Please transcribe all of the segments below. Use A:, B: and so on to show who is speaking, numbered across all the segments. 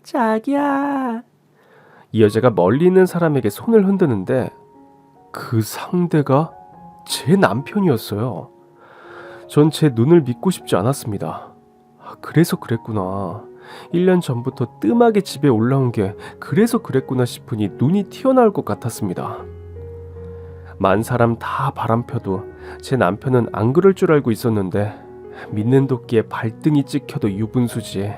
A: 자기야. 이 여자가 멀리 있는 사람에게 손을 흔드는데 그 상대가 제 남편이었어요. 전 제 눈을 믿고 싶지 않았습니다. 그래서 그랬구나. 1년 전부터 뜸하게 집에 올라온 게 그래서 그랬구나 싶으니 눈이 튀어나올 것 같았습니다. 만 사람 다 바람펴도 제 남편은 안 그럴 줄 알고 있었는데 믿는 도끼에 발등이 찍혀도 유분수지.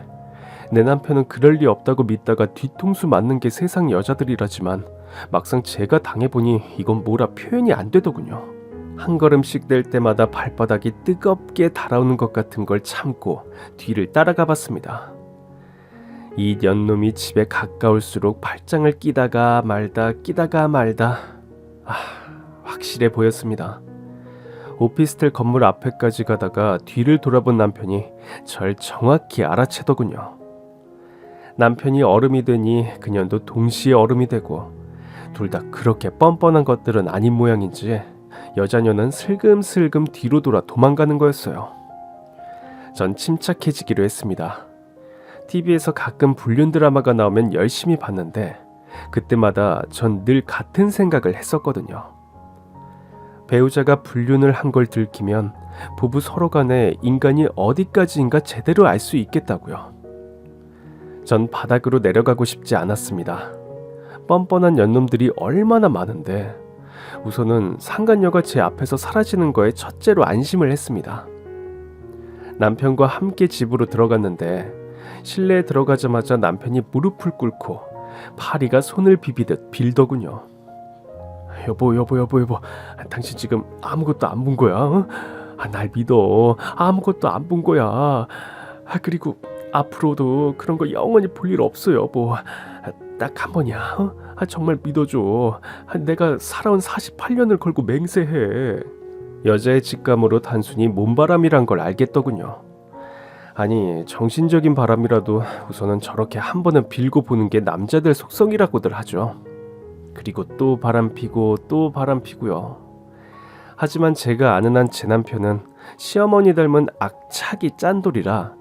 A: 내 남편은 그럴 리 없다고 믿다가 뒤통수 맞는 게 세상 여자들이라지만 막상 제가 당해보니 이건 뭐라 표현이 안 되더군요. 한 걸음씩 낼 때마다 발바닥이 뜨겁게 달아오는 것 같은 걸 참고 뒤를 따라가 봤습니다. 이 년놈이 집에 가까울수록 발장을 끼다가 말다 확실해 보였습니다. 오피스텔 건물 앞에까지 가다가 뒤를 돌아본 남편이 절 정확히 알아채더군요. 남편이 얼음이 되니 그년도 동시에 얼음이 되고 둘 다 그렇게 뻔뻔한 것들은 아닌 모양인지 여자녀는 슬금슬금 뒤로 돌아 도망가는 거였어요. 전 침착해지기로 했습니다. TV에서 가끔 불륜 드라마가 나오면 열심히 봤는데 그때마다 전 늘 같은 생각을 했었거든요. 배우자가 불륜을 한 걸 들키면 부부 서로 간에 인간이 어디까지인가 제대로 알 수 있겠다고요. 전 바닥으로 내려가고 싶지 않았습니다. 뻔뻔한 연놈들이 얼마나 많은데 우선은 상간녀가 제 앞에서 사라지는 거에 첫째로 안심을 했습니다. 남편과 함께 집으로 들어갔는데 실내에 들어가자마자 남편이 무릎을 꿇고 파리가 손을 비비듯 빌더군요. 여보, 당신 지금 아무것도 안 본 거야? 어? 날 믿어. 아무것도 안 본 거야. 그리고 앞으로도 그런 거 영원히 볼 일 없어, 여보. 딱 한 번이야. 어? 정말 믿어줘. 내가 살아온 48년을 걸고 맹세해. 여자의 직감으로 단순히 몸바람이란 걸 알겠더군요. 아니, 정신적인 바람이라도 우선은 저렇게 한 번은 빌고 보는 게 남자들 속성이라고들 하죠. 그리고 또 바람 피고 또 바람 피고요. 하지만 제가 아는 한 제 남편은 시어머니 닮은 악착이 짠돌이라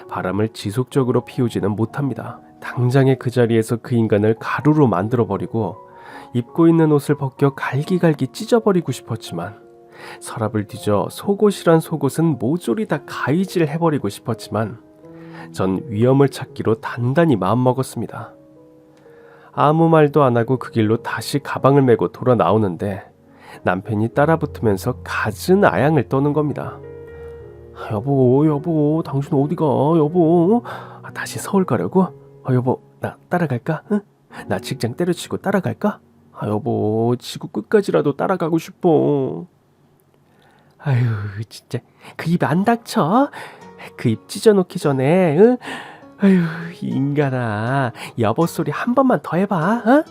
A: 바람을 지속적으로 피우지는 못합니다. 당장에 그 자리에서 그 인간을 가루로 만들어버리고 입고 있는 옷을 벗겨 갈기갈기 찢어버리고 싶었지만 서랍을 뒤져 속옷이란 속옷은 모조리 다 가위질 해버리고 싶었지만 전 위험을 찾기로 단단히 마음먹었습니다. 아무 말도 안 하고 그 길로 다시 가방을 메고 돌아 나오는데 남편이 따라붙으면서 갖은 아양을 떠는 겁니다. 여보, 당신 어디가, 여보? 다시 서울 가려고? 여보, 나 따라갈까? 응? 나 직장 때려치고 따라갈까? 여보, 지구 끝까지라도 따라가고 싶어. 아유, 진짜 그 입 안 닥쳐? 그 입 찢어놓기 전에, 응? 아유, 인간아, 여보 소리 한 번만 더 해봐. 어?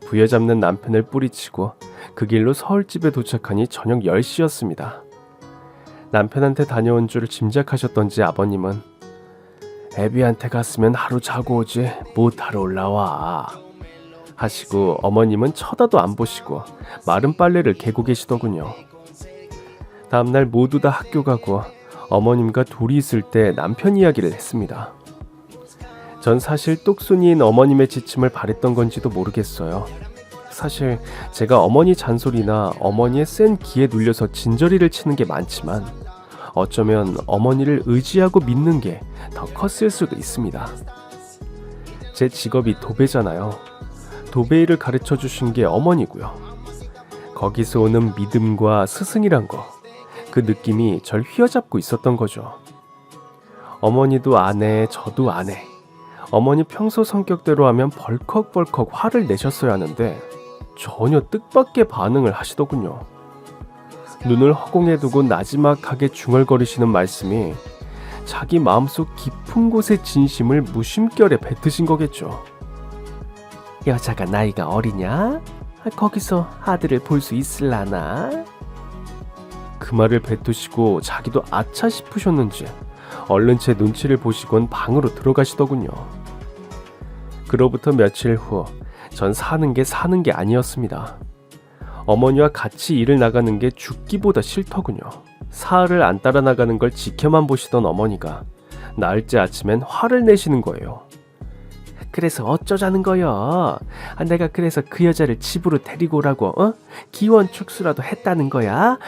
A: 부여잡는 남편을 뿌리치고 그 길로 서울집에 도착하니 저녁 10시였습니다. 남편한테 다녀온 줄 짐작하셨던지 아버님은 애비한테 갔으면 하루 자고 오지 못하러 올라와 하시고 어머님은 쳐다도 안 보시고 마른 빨래를 개고 계시더군요. 다음날 모두 다 학교 가고 어머님과 둘이 있을 때 남편 이야기를 했습니다. 전 사실 똑순이인 어머님의 지침을 바랬던 건지도 모르겠어요. 사실 제가 어머니 잔소리나 어머니의 센 기에 눌려서 진저리를 치는 게 많지만 어쩌면 어머니를 의지하고 믿는 게 더 컸을 수도 있습니다. 제 직업이 도배잖아요. 도배 일을 가르쳐 주신 게 어머니고요. 거기서 오는 믿음과 스승이란 거, 그 느낌이 절 휘어잡고 있었던 거죠. 어머니도 아내, 저도 아내. 어머니 평소 성격대로 하면 벌컥벌컥 화를 내셨어야 하는데 전혀 뜻밖의 반응을 하시더군요. 눈을 허공에 두고 나지막하게 중얼거리시는 말씀이 자기 마음속 깊은 곳의 진심을 무심결에 뱉으신 거겠죠. 여자가 나이가 어리냐? 거기서 아들을 볼 수 있을라나? 그 말을 뱉으시고 자기도 아차 싶으셨는지 얼른 제 눈치를 보시곤 방으로 들어가시더군요. 그로부터 며칠 후 전 사는 게 아니었습니다. 어머니와 같이 일을 나가는 게 죽기보다 싫더군요. 사흘을 안 따라 나가는 걸 지켜만 보시던 어머니가 나흘째 아침엔 화를 내시는 거예요. 그래서 어쩌자는 거야? 내가 그래서 그 여자를 집으로 데리고 오라고 기원 축수라도 했다는 거야?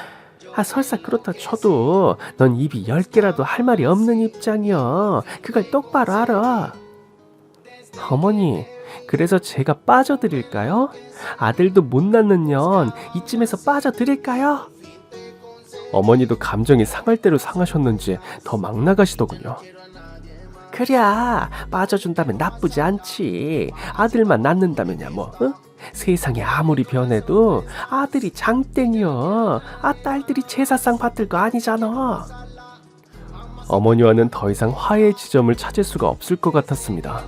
A: 설사 그렇다 쳐도 넌 입이 10개라도 할 말이 없는 입장이여. 그걸 똑바로 알아. 어머니, 그래서 제가 빠져드릴까요? 아들도 못 낳는 년 이쯤에서 빠져드릴까요? 어머니도 감정이 상할 대로 상하셨는지 더 막 나가시더군요. 그랴, 빠져준다면 나쁘지 않지. 아들만 낳는다면야 뭐. 세상이 아무리 변해도 아들이 장땡이여. 딸들이 제사상 받을 거 아니잖아. 어머니와는 더 이상 화해의 지점을 찾을 수가 없을 것 같았습니다.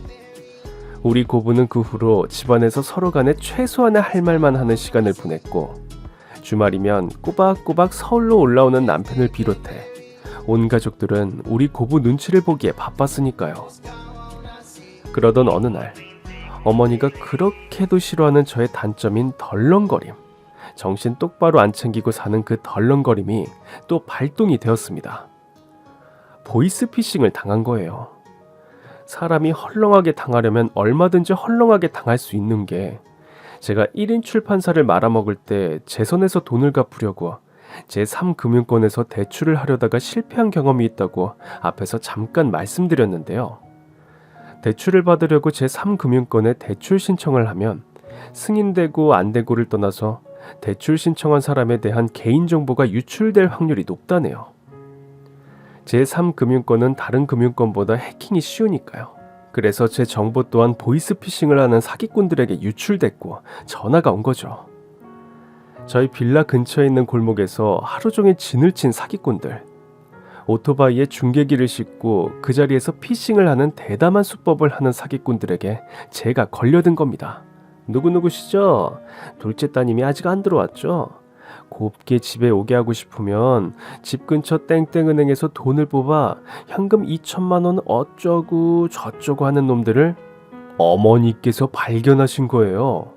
A: 우리 고부는 그 후로 집안에서 서로 간에 최소한의 할 말만 하는 시간을 보냈고, 주말이면 꼬박꼬박 서울로 올라오는 남편을 비롯해 온 가족들은 우리 고부 눈치를 보기에 바빴으니까요. 그러던 어느 날, 어머니가 그렇게도 싫어하는 저의 단점인 덜렁거림, 정신 똑바로 안 챙기고 사는 그 덜렁거림이 또 발동이 되었습니다. 보이스피싱을 당한 거예요. 사람이 헐렁하게 당하려면 얼마든지 헐렁하게 당할 수 있는 게, 제가 1인 출판사를 말아먹을 때 제 손에서 돈을 갚으려고 제3금융권에서 대출을 하려다가 실패한 경험이 있다고 앞에서 잠깐 말씀드렸는데요. 대출을 받으려고 제3금융권에 대출 신청을 하면 승인되고 안 되고를 떠나서 대출 신청한 사람에 대한 개인정보가 유출될 확률이 높다네요. 제3금융권은 다른 금융권보다 해킹이 쉬우니까요. 그래서 제 정보 또한 보이스피싱을 하는 사기꾼들에게 유출됐고 전화가 온 거죠. 저희 빌라 근처에 있는 골목에서 하루 종일 진을 친 사기꾼들, 오토바이에 중계기를 싣고 그 자리에서 피싱을 하는 대담한 수법을 하는 사기꾼들에게 제가 걸려든 겁니다. 누구누구시죠? 둘째 따님이 아직 안 들어왔죠? 곱게 집에 오게 하고 싶으면 집 근처 땡땡은행에서 돈을 뽑아 현금 2천만 원 어쩌고 저쩌고 하는 놈들을 어머니께서 발견하신 거예요.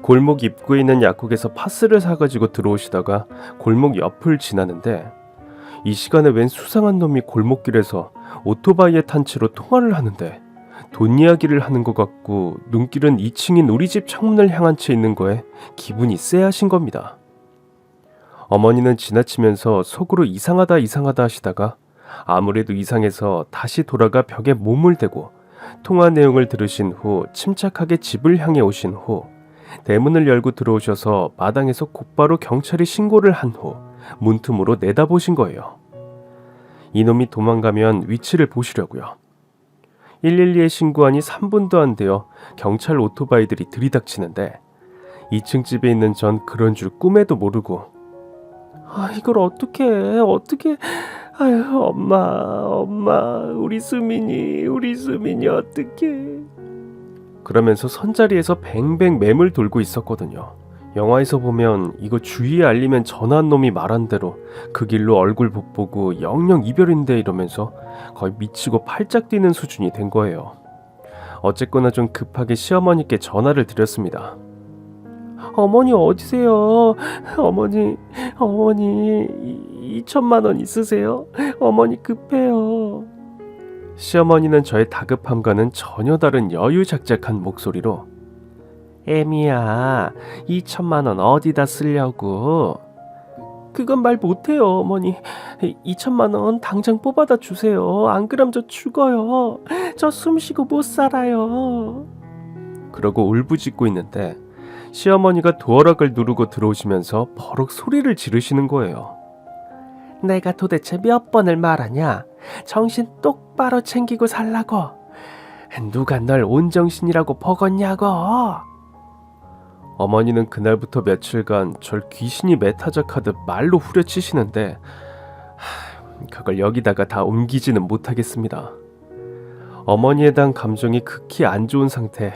A: 골목 입구에 있는 약국에서 파스를 사가지고 들어오시다가 골목 옆을 지나는데, 이 시간에 웬 수상한 놈이 골목길에서 오토바이에 탄 채로 통화를 하는데 돈 이야기를 하는 것 같고, 눈길은 2층인 우리 집 창문을 향한 채 있는 거에 기분이 쎄하신 겁니다. 어머니는 지나치면서 속으로 이상하다 하시다가 아무래도 이상해서 다시 돌아가 벽에 몸을 대고 통화 내용을 들으신 후 침착하게 집을 향해 오신 후 대문을 열고 들어오셔서 마당에서 곧바로 경찰에 신고를 한 후 문틈으로 내다보신 거예요. 이놈이 도망가면 위치를 보시려고요. 112에 신고하니 3분도 안 되어 경찰 오토바이들이 들이닥치는데, 2층 집에 있는 전 그런 줄 꿈에도 모르고 이걸 어떻게 아유, 엄마 우리 수민이 어떡해. 그러면서 선자리에서 뱅뱅 맴을 돌고 있었거든요. 영화에서 보면 이거 주위에 알리면 전화한 놈이 말한 대로 그 길로 얼굴 못 보고 영영 이별인데 이러면서 거의 미치고 팔짝 뛰는 수준이 된 거예요. 어쨌거나 좀 급하게 시어머니께 전화를 드렸습니다. 어머니 어디세요? 어머니 2천만 원 있으세요? 어머니 급해요. 시어머니는 저의 다급함과는 전혀 다른 여유작작한 목소리로, 애미야, 2천만 원 어디다 쓰려고? 그건 말 못해요, 어머니. 2천만 원 당장 뽑아다 주세요. 안 그럼 저 죽어요. 저 숨쉬고 못 살아요. 그러고 울부짖고 있는데 시어머니가 도어락을 누르고 들어오시면서 버럭 소리를 지르시는 거예요. 내가 도대체 몇 번을 말하냐? 정신 똑바로 챙기고 살라고. 누가 널 온정신이라고 버겄냐고. 어머니는 그날부터 며칠간 절 귀신이 매타작하듯 말로 후려치시는데 그걸 여기다가 다 옮기지는 못하겠습니다. 어머니에 대한 감정이 극히 안 좋은 상태,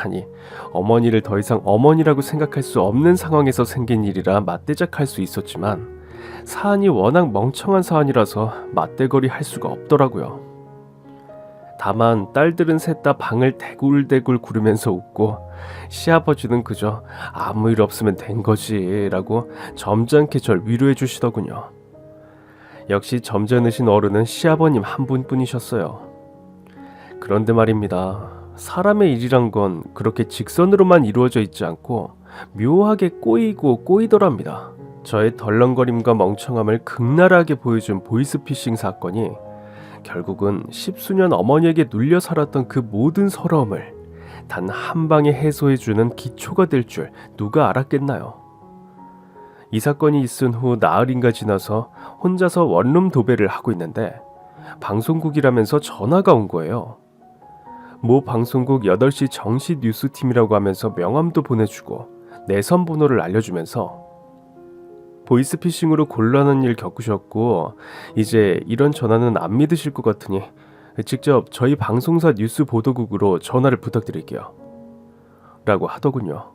A: 아니 어머니를 더 이상 어머니라고 생각할 수 없는 상황에서 생긴 일이라 맞대작할 수 있었지만, 사안이 워낙 멍청한 사안이라서 맞대거리 할 수가 없더라고요. 다만 딸들은 셋 다 방을 대굴대굴 구르면서 웃고, 시아버지는 그저 아무 일 없으면 된 거지 라고 점잖게 절 위로해 주시더군요. 역시 점잖으신 어른은 시아버님 한 분뿐이셨어요. 그런데 말입니다. 사람의 일이란 건 그렇게 직선으로만 이루어져 있지 않고 묘하게 꼬이고 꼬이더랍니다. 저의 덜렁거림과 멍청함을 극나라하게 보여준 보이스피싱 사건이 결국은 십수년 어머니에게 눌려 살았던 그 모든 서러움을 단 한 방에 해소해주는 기초가 될 줄 누가 알았겠나요? 이 사건이 있은 후 나흘인가 지나서 혼자서 원룸 도배를 하고 있는데 방송국이라면서 전화가 온 거예요. 모 방송국 8시 정시 뉴스팀이라고 하면서 명함도 보내주고 내선 번호를 알려주면서 보이스피싱으로 곤란한 일 겪으셨고 이제 이런 전화는 안 믿으실 것 같으니 직접 저희 방송사 뉴스 보도국으로 전화를 부탁드릴게요. 라고 하더군요.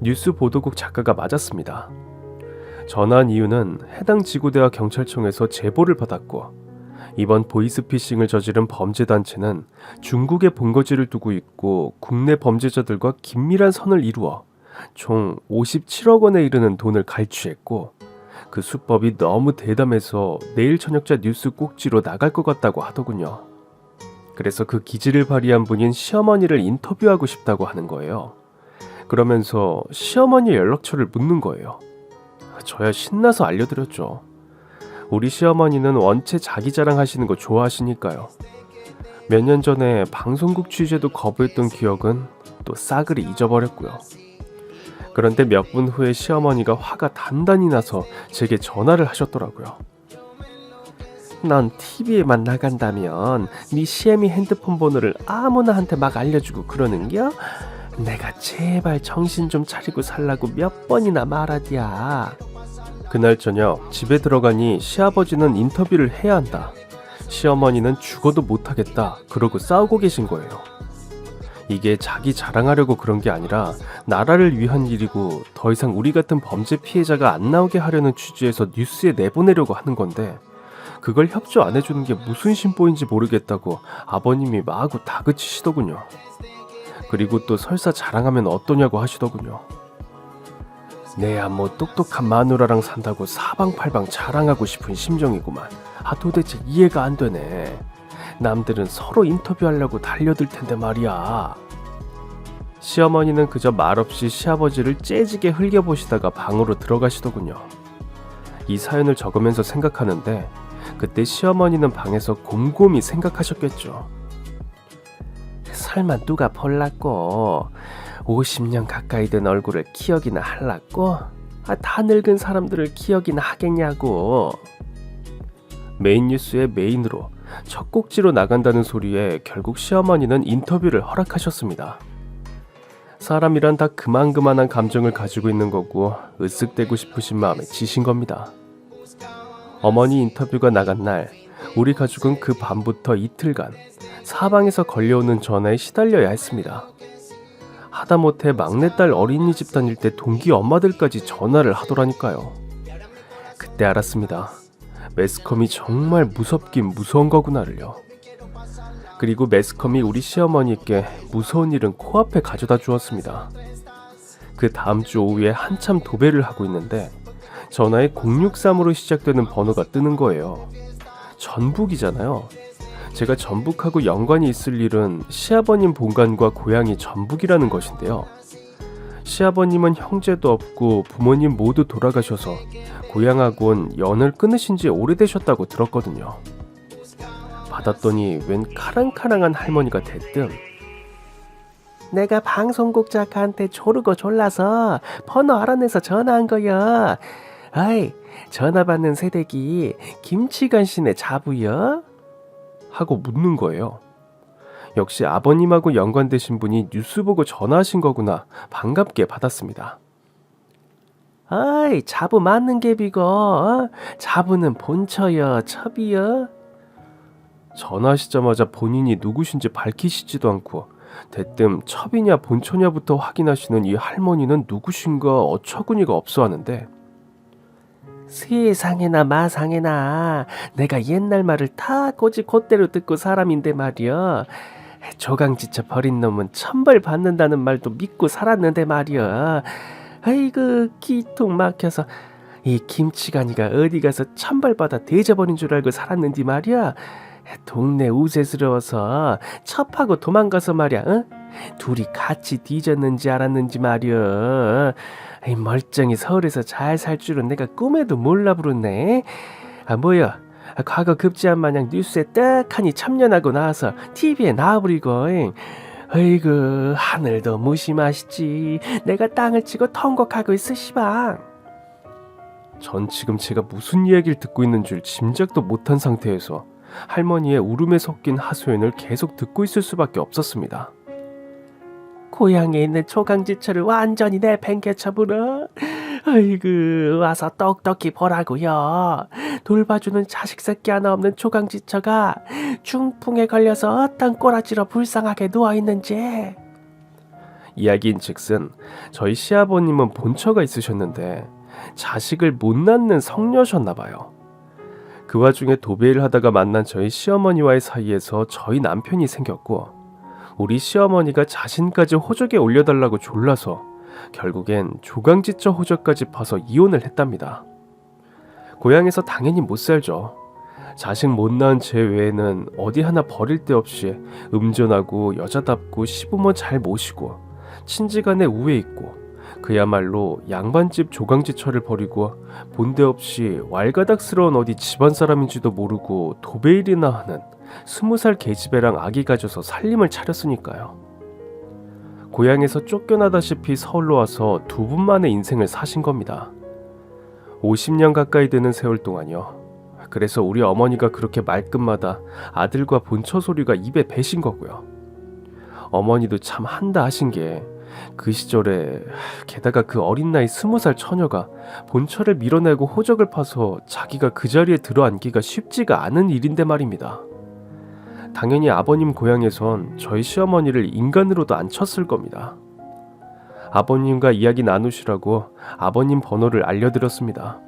A: 뉴스 보도국 작가가 맞았습니다. 전화한 이유는 해당 지구대와 경찰청에서 제보를 받았고 이번 보이스피싱을 저지른 범죄단체는 중국에 본거지를 두고 있고 국내 범죄자들과 긴밀한 선을 이루어 총 57억 원에 이르는 돈을 갈취했고 그 수법이 너무 대담해서 내일 저녁자 뉴스 꼭지로 나갈 것 같다고 하더군요. 그래서 그 기질을 발휘한 분인 시어머니를 인터뷰하고 싶다고 하는 거예요. 그러면서 시어머니 연락처를 묻는 거예요. 저야 신나서 알려드렸죠. 우리 시어머니는 원체 자기 자랑하시는 거 좋아하시니까요. 몇 년 전에 방송국 취재도 거부했던 기억은 또 싸그리 잊어버렸고요. 그런데 몇 분 후에 시어머니가 화가 단단히 나서 제게 전화를 하셨더라고요. 넌 TV에만 나간다면 네 시애미 핸드폰 번호를 아무나한테 막 알려주고 그러는겨? 내가 제발 정신 좀 차리고 살라고 몇 번이나 말하디야. 그날 저녁 집에 들어가니 시아버지는 인터뷰를 해야 한다. 시어머니는 죽어도 못하겠다. 그러고 싸우고 계신 거예요. 이게 자기 자랑하려고 그런 게 아니라 나라를 위한 일이고 더 이상 우리 같은 범죄 피해자가 안 나오게 하려는 취지에서 뉴스에 내보내려고 하는 건데 그걸 협조 안 해주는 게 무슨 심보인지 모르겠다고 아버님이 마구 다그치시더군요. 그리고 또 설사 자랑하면 어떠냐고 하시더군요. 내야 뭐 똑똑한 마누라랑 산다고 사방팔방 자랑하고 싶은 심정이구만. 도대체 이해가 안 되네. 남들은 서로 인터뷰하려고 달려들 텐데 말이야. 시어머니는 그저 말없이 시아버지를 째지게 흘겨보시다가 방으로 들어가시더군요. 이 사연을 적으면서 생각하는데 그때 시어머니는 방에서 곰곰이 생각하셨겠죠. 설마 누가 볼랐고 50년 가까이 된 얼굴을 기억이나 할랐고 다 늙은 사람들을 기억이나 하겠냐고. 메인 뉴스의 메인으로 첫 꼭지로 나간다는 소리에 결국 시어머니는 인터뷰를 허락하셨습니다. 사람이란 다 그만한 감정을 가지고 있는 거고 으쓱대고 싶으신 마음에 지신 겁니다. 어머니 인터뷰가 나간 날 우리 가족은 그 밤부터 이틀간 사방에서 걸려오는 전화에 시달려야 했습니다. 하다못해 막내딸 어린이집 다닐 때 동기 엄마들까지 전화를 하더라니까요. 그때 알았습니다. 매스컴이 정말 무섭긴 무서운 거구나를요. 그리고 매스컴이 우리 시어머니께 무서운 일은 코앞에 가져다 주었습니다. 그 다음 주 오후에 한참 도배를 하고 있는데 전화에 063으로 시작되는 번호가 뜨는 거예요. 전북이잖아요. 제가 전북하고 연관이 있을 일은 시아버님 본관과 고향이 전북이라는 것인데요. 시아버님은 형제도 없고 부모님 모두 돌아가셔서 고향하고는 연을 끊으신 지 오래되셨다고 들었거든요. 받았더니 웬 카랑카랑한 할머니가 대뜸 내가 방송국 작가한테 조르고 졸라서 번호 알아내서 전화한 거야. 아이, 전화 받는 새댁이 김치간신의 자부여? 하고 묻는 거예요. 역시 아버님하고 연관되신 분이 뉴스 보고 전화하신 거구나 반갑게 받았습니다. 아이, 자부 맞는 갭이고 자부는 본처여 첩이여? 전화하시자마자 본인이 누구신지 밝히시지도 않고 대뜸 첩이냐 본처냐부터 확인하시는 이 할머니는 누구신가 어처구니가 없어 하는데 세상에나 마상에나 내가 옛날 말을 다 꼬지 곧대로 듣고 사람인데 말이야. 조강지쳐 버린 놈은 천벌 받는다는 말도 믿고 살았는데 말이야. 아이고 기통 막혀서 이 김치간이가 어디 가서 천벌 받아 대져버린 줄 알고 살았는지 말이야. 동네 우세스러워서 첩하고 도망가서 말이야. 응? 둘이 같이 뒤졌는지 알았는지 말이야. 이 멀쩡히 서울에서 잘 살 줄은 내가 꿈에도 몰라 부르네. 뭐야? 과거 급제한 마냥 뉴스에 떡하니 참견하고 나와서 TV에 나와버리고. 어이구, 하늘도 무심하시지. 내가 땅을 치고 통곡하고 있어 시방. 전 지금 제가 무슨 이야기를 듣고 있는 줄 짐작도 못한 상태에서 할머니의 울음에 섞인 하소연을 계속 듣고 있을 수밖에 없었습니다. 고향에 있는 초강지철을 완전히 내팽개쳐버려. 아이고, 와서 똑똑히 보라고요. 돌봐주는 자식 새끼 하나 없는 초강지처가 중풍에 걸려서 어떤 꼬라지로 불쌍하게 누워있는지. 이야기인즉슨 저희 시아버님은 본처가 있으셨는데 자식을 못 낳는 성녀셨나봐요. 그 와중에 도배를 하다가 만난 저희 시어머니와의 사이에서 저희 남편이 생겼고, 우리 시어머니가 자신까지 호적에 올려달라고 졸라서 결국엔 조강지처 호적까지 파서 이혼을 했답니다. 고향에서 당연히 못 살죠. 자식 못 낳은 제 외에는 어디 하나 버릴 데 없이 음전하고 여자답고 시부모 잘 모시고 친지간에 우애 있고 그야말로 양반집 조강지처를 버리고 본데 없이 왈가닥스러운 어디 집안 사람인지도 모르고 도배일이나 하는 20살 계집애랑 아기 가져서 살림을 차렸으니까요. 고향에서 쫓겨나다시피 서울로 와서 두 분만의 인생을 사신 겁니다. 50년 가까이 되는 세월 동안요. 그래서 우리 어머니가 그렇게 말끝마다 아들과 본처 소리가 입에 배신 거고요. 어머니도 참 한다 하신 게 그 시절에 게다가 그 어린 나이 20살 처녀가 본처를 밀어내고 호적을 파서 자기가 그 자리에 들어앉기가 쉽지가 않은 일인데 말입니다. 당연히 아버님 고향에선 저희 시어머니를 인간으로도 안 쳤을 겁니다. 아버님과 이야기 나누시라고 아버님 번호를 알려드렸습니다.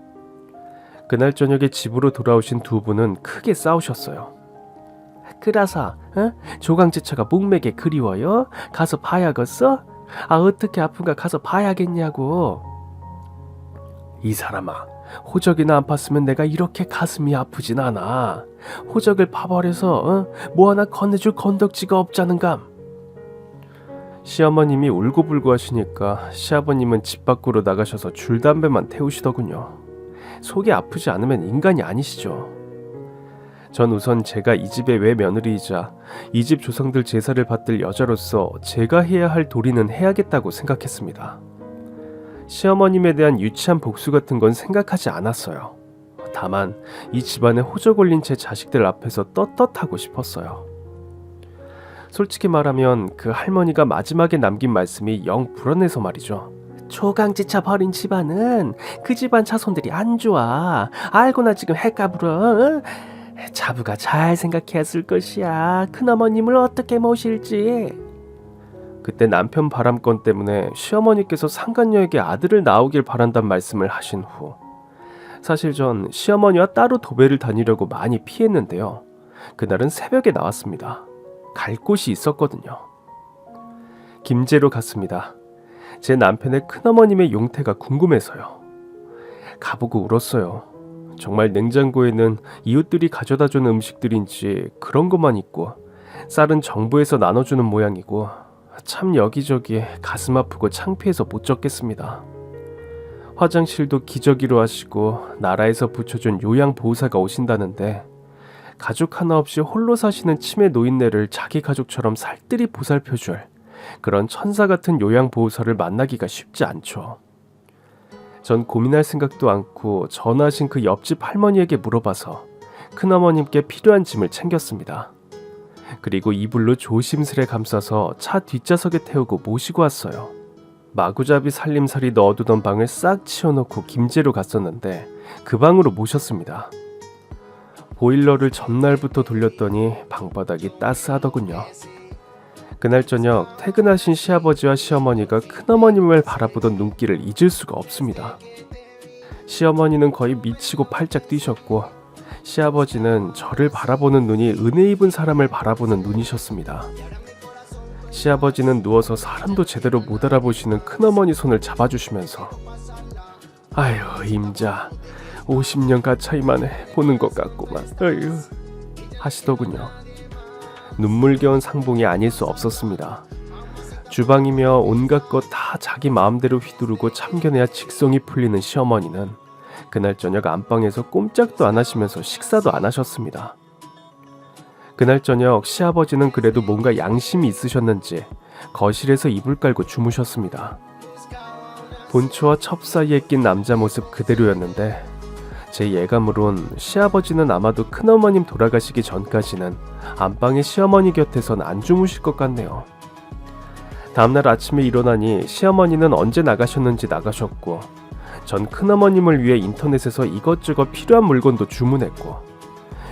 A: 그날 저녁에 집으로 돌아오신 두 분은 크게 싸우셨어요. 그라서 조강지처가 목맥에 그리워요? 가서 봐야겠어? 어떻게 아픈가 가서 봐야겠냐고. 이 사람아, 호적이나 안 팠으면 내가 이렇게 가슴이 아프진 않아. 호적을 파버려서 뭐 하나 건네줄 건덕지가 없자는감. 시어머님이 울고불고 하시니까 시아버님은 집 밖으로 나가셔서 줄담배만 태우시더군요. 속이 아프지 않으면 인간이 아니시죠. 전 우선 제가 이 집의 외며느리이자 이 집 조상들 제사를 받들 여자로서 제가 해야 할 도리는 해야겠다고 생각했습니다. 시어머님에 대한 유치한 복수 같은 건 생각하지 않았어요. 다만 이 집안에 호적 올린 제 자식들 앞에서 떳떳하고 싶었어요. 솔직히 말하면 그 할머니가 마지막에 남긴 말씀이 영 불안해서 말이죠. 조강지처 버린 집안은 그 집안 자손들이 안 좋아. 알고나 지금 헷가불어. 자부가 잘 생각해야 쓸 것이야. 큰어머님을 어떻게 모실지. 그때 남편 바람건 때문에 시어머니께서 상간녀에게 아들을 낳으길 바란단 말씀을 하신 후 사실 전 시어머니와 따로 도배를 다니려고 많이 피했는데요. 그날은 새벽에 나왔습니다. 갈 곳이 있었거든요. 김제로 갔습니다. 제 남편의 큰어머님의 용태가 궁금해서요. 가보고 울었어요. 정말 냉장고에는 이웃들이 가져다주는 음식들인지 그런 것만 있고 쌀은 정부에서 나눠주는 모양이고 참 여기저기 가슴 아프고 창피해서 못 적겠습니다. 화장실도 기저귀로 하시고 나라에서 붙여준 요양보호사가 오신다는데 가족 하나 없이 홀로 사시는 치매 노인네를 자기 가족처럼 살뜰히 보살펴줄 그런 천사 같은 요양보호사를 만나기가 쉽지 않죠. 전 고민할 생각도 않고 전화하신 그 옆집 할머니에게 물어봐서 큰어머님께 필요한 짐을 챙겼습니다. 그리고 이불로 조심스레 감싸서 차 뒷좌석에 태우고 모시고 왔어요. 마구잡이 살림살이 넣어두던 방을 싹 치워놓고 김제로 갔었는데 그 방으로 모셨습니다. 보일러를 전날부터 돌렸더니 방바닥이 따스하더군요. 그날 저녁 퇴근하신 시아버지와 시어머니가 큰어머님을 바라보던 눈길을 잊을 수가 없습니다. 시어머니는 거의 미치고 팔짝 뛰셨고 시아버지는 저를 바라보는 눈이 은혜 입은 사람을 바라보는 눈이셨습니다. 시아버지는 누워서 사람도 제대로 못 알아보시는 큰어머니 손을 잡아주시면서 아유 임자 50년 가차이 만에 보는 것 같구만. 아유. 하시더군요. 눈물겨운 상봉이 아닐 수 없었습니다. 주방이며 온갖 것 다 자기 마음대로 휘두르고 참견해야 직성이 풀리는 시어머니는 그날 저녁 안방에서 꼼짝도 안 하시면서 식사도 안 하셨습니다. 그날 저녁 시아버지는 그래도 뭔가 양심이 있으셨는지 거실에서 이불 깔고 주무셨습니다. 본초와 첩 사이에 낀 남자 모습 그대로였는데 제 예감으론 시아버지는 아마도 큰어머님 돌아가시기 전까지는 안방에 시어머니 곁에선 안 주무실 것 같네요. 다음날 아침에 일어나니 시어머니는 언제 나가셨는지 나가셨고 전 큰어머님을 위해 인터넷에서 이것저것 필요한 물건도 주문했고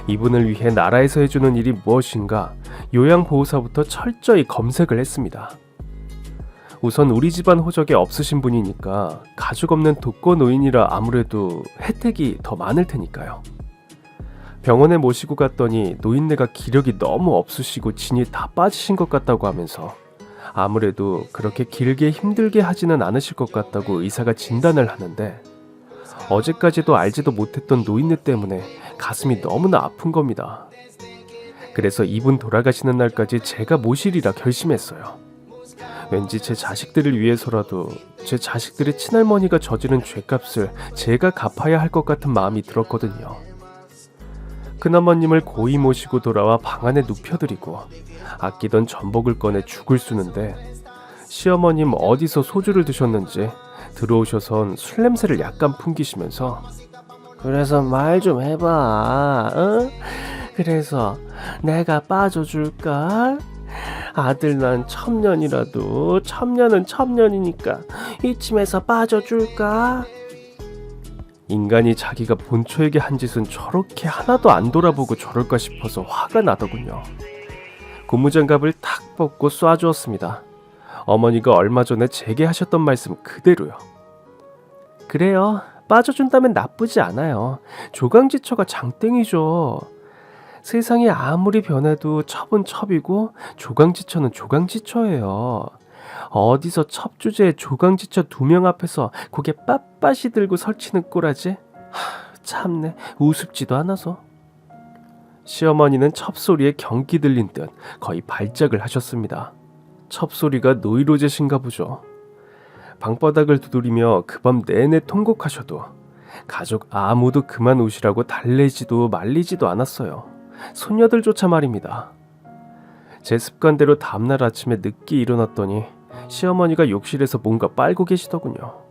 A: 이분을 위해 나라에서 해주는 일이 무엇인가 요양보호사부터 철저히 검색을 했습니다. 우선 우리 집안 호적에 없으신 분이니까 가족 없는 독거노인이라 아무래도 혜택이 더 많을 테니까요. 병원에 모시고 갔더니 노인네가 기력이 너무 없으시고 진이 다 빠지신 것 같다고 하면서 아무래도 그렇게 길게 힘들게 하지는 않으실 것 같다고 의사가 진단을 하는데 어제까지도 알지도 못했던 노인네 때문에 가슴이 너무나 아픈 겁니다. 그래서 이분 돌아가시는 날까지 제가 모시리라 결심했어요. 왠지 제 자식들을 위해서라도 제 자식들의 친할머니가 저지른 죄값을 제가 갚아야 할 것 같은 마음이 들었거든요. 큰어머님을 고이 모시고 돌아와 방 안에 눕혀드리고 아끼던 전복을 꺼내 죽을 쓰는데 시어머님 어디서 소주를 드셨는지 들어오셔선 술 냄새를 약간 풍기시면서 그래서 말 좀 해봐. 어? 그래서 내가 빠져줄까? 아들 난 첩년이라도 첩년은 첩년이니까 이쯤에서 빠져줄까? 인간이 자기가 본초에게 한 짓은 저렇게 하나도 안 돌아보고 저럴까 싶어서 화가 나더군요. 고무장갑을 탁 벗고 쏴주었습니다. 어머니가 얼마 전에 제게 하셨던 말씀 그대로요. 그래요. 빠져준다면 나쁘지 않아요. 조강지처가 장땡이죠. 세상이 아무리 변해도 첩은 첩이고 조강지처는 조강지처예요. 어디서 첩 주제에 조강지처 2명 앞에서 고개 빳빳이 들고 설치는 꼴하지? 참네, 우습지도 않아서. 시어머니는 첩소리에 경기 들린 듯 거의 발작을 하셨습니다. 첩소리가 노이로제신가 보죠. 방바닥을 두드리며 그 밤 내내 통곡하셔도 가족 아무도 그만 우시라고 달래지도 말리지도 않았어요. 손녀들조차 말입니다. 제 습관대로 다음날 아침에 늦게 일어났더니 시어머니가 욕실에서 뭔가 빨고 계시더군요.